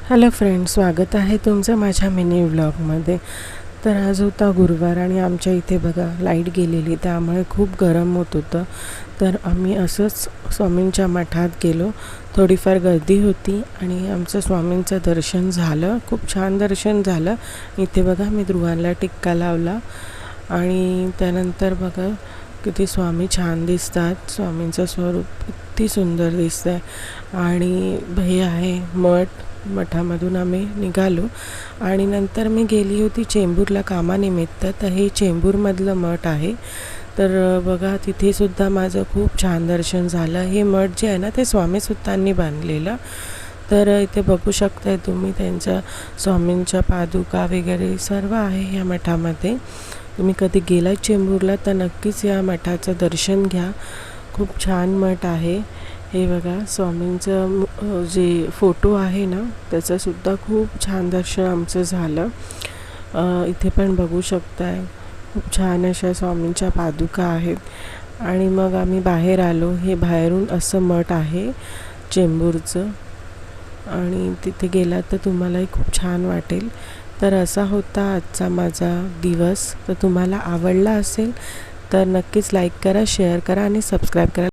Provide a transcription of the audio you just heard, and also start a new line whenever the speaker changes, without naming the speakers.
Hello friends, स्वागत आहे तुमचं माझ्या मिनी व्लॉगमध्ये। तर आज होता गुरुवार आणि आमच्या इथे बघा लाईट गेलेली, त्यामुळे खूप गरम होत होतं। तर आम्ही असंच स्वामींच्या मठात गेलो। थोडीफार गर्दी होती आणि आमचं स्वामींचं दर्शन झालं, खूप छान दर्शन झालं। इथे बघा मी ध्रुवांना टिक्का लावला आणि त्यानंतर बघा किती स्वामी छान दिसतात। स्वामींचं स्वरूप किती सुंदर दिसतंय आणि हे आहे मठामधून आम्ही निघालो आणि नंतर मी गेली होती चेंबूरला कामानिमित्त। तर हे चेंबूरमधलं मठ आहे। तर बघा तिथे सुद्धा माझं खूप छान दर्शन झालं। हे मठ जे आहे ना ते स्वामी सुत्तांनी बांधलेलं। तर इथे बघू शकताय तुम्ही त्यांच्या स्वामींच्या पादुका वगैरे सर्व आहे या मठामध्ये। तुम्ही कधी गेलात चेंबूरला तर नक्कीच या मठाचं दर्शन घ्या, खूप छान मठ आहे। हे बघा स्वामींचं जे फोटो आहे ना त्याचंसुद्धा खूप छान दर्शन आमचं झालं। इथे पण बघू शकताय खूप छान अशा स्वामींच्या पादुका आहेत। आणि मग आम्ही बाहेर आलो। हे बाहेरून असं मठ आहे चेंबूरचं आणि तिथे गेलात तर तुम्हालाही खूप छान वाटेल। तर असा होता आजचा माझा दिवस। तर तुम्हाला आवडला असेल तर नक्कीच लाईक करा, शेअर करा आणि सबस्क्राईब करा।